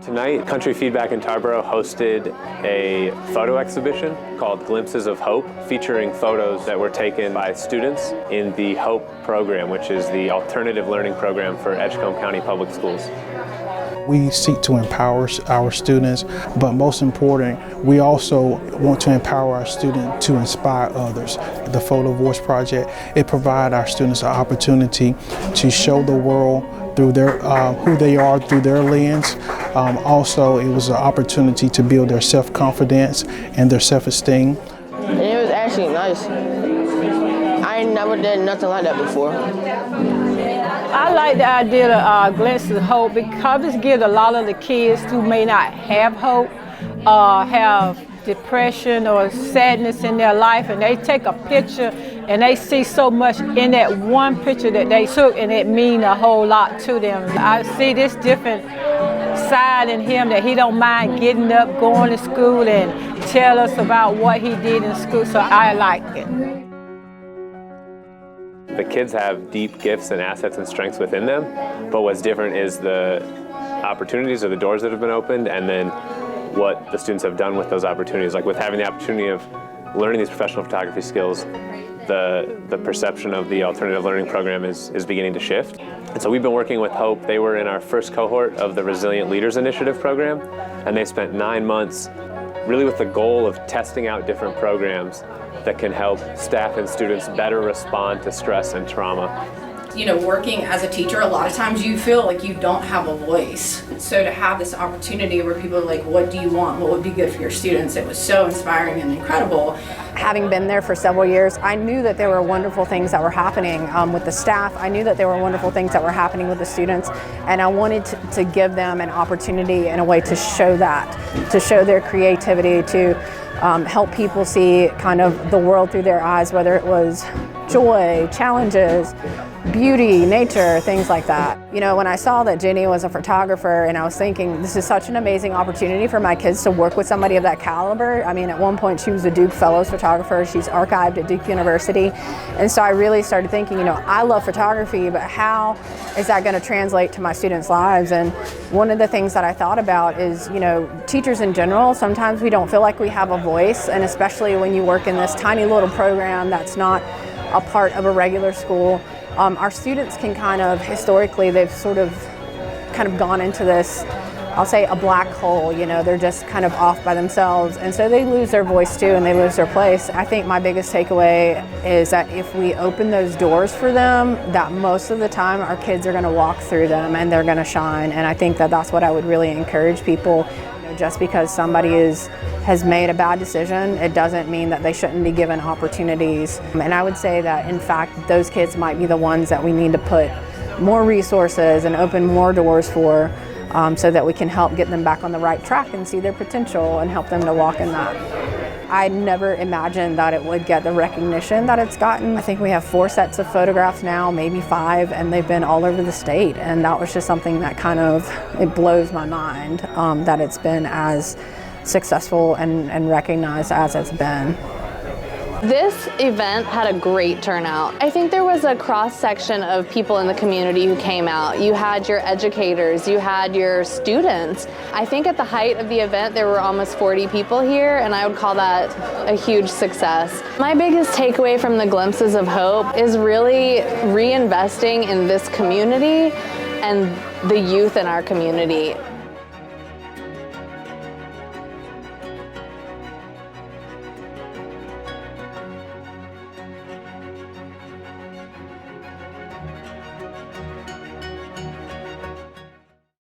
Tonight, Country Feedback in Tarboro hosted a photo exhibition called Glimpses of Hope, featuring photos that were taken by students in the HOPE program, which is the alternative learning program for Edgecombe County Public Schools. We seek to empower our students, but most important, we also want to empower our students to inspire others. The PhotoVoice project, it provides our students an opportunity to show the world through their who they are through their lens. Also, it was an opportunity to build their self-confidence and their self-esteem. And it was actually nice. I ain't never done nothing like that before. I like the idea of Glimpses of Hope because it gives a lot of the kids who may not have hope, have depression or sadness in their life, and they take a picture and they see so much in that one picture that they took, and it means a whole lot to them. I see this different side in him, that he don't mind getting up, going to school, and tell us about what he did in school, so I like it. The kids have deep gifts and assets and strengths within them, but what's different is the opportunities or the doors that have been opened, and then what the students have done with those opportunities. Like with having the opportunity of learning these professional photography skills, the perception of the alternative learning program is beginning to shift. And so we've been working with HOPE. They were in our first cohort of the Resilient Leaders Initiative program, and they spent 9 months really with the goal of testing out different programs that can help staff and students better respond to stress and trauma. You know, working as a teacher, a lot of times you feel like you don't have a voice. So to have this opportunity where people are like, what do you want? What would be good for your students? It was so inspiring and incredible. Having been there for several years, I knew that there were wonderful things that were happening with the staff. I knew that there were wonderful things that were happening with the students, and I wanted to give them an opportunity in a way to show that, to show their creativity, to help people see kind of the world through their eyes, whether it was joy, challenges, beauty, nature, things like that. You know, when I saw that Jenny was a photographer, and I was thinking, this is such an amazing opportunity for my kids to work with somebody of that caliber. I mean, at one point she was a Duke Fellows photographer. She's archived at Duke University. And so I really started thinking, you know, I love photography, but how is that going to translate to my students' lives? And one of the things that I thought about is, you know, teachers in general, sometimes we don't feel like we have a voice, and especially when you work in this tiny little program that's not a part of a regular school. Our students can kind of, historically, they've sort of kind of gone into this, I'll say, a black hole. You know, they're just kind of off by themselves, and so they lose their voice too, and they lose their place. I think my biggest takeaway is that if we open those doors for them, that most of the time our kids are going to walk through them and they're going to shine. And I think that that's what I would really encourage people. Just because somebody has made a bad decision, it doesn't mean that they shouldn't be given opportunities. And I would say that, in fact, those kids might be the ones that we need to put more resources and open more doors for, so that we can help get them back on the right track and see their potential and help them to walk in that. I never imagined that it would get the recognition that it's gotten. I think we have 4 sets of photographs now, maybe 5, and they've been all over the state. And that was just something that kind of, it blows my mind that it's been as successful and recognized as it's been. This event had a great turnout. I think there was a cross-section of people in the community who came out. You had your educators, you had your students. I think at the height of the event there were almost 40 people here, and I would call that a huge success. My biggest takeaway from the Glimpses of Hope is really reinvesting in this community and the youth in our community.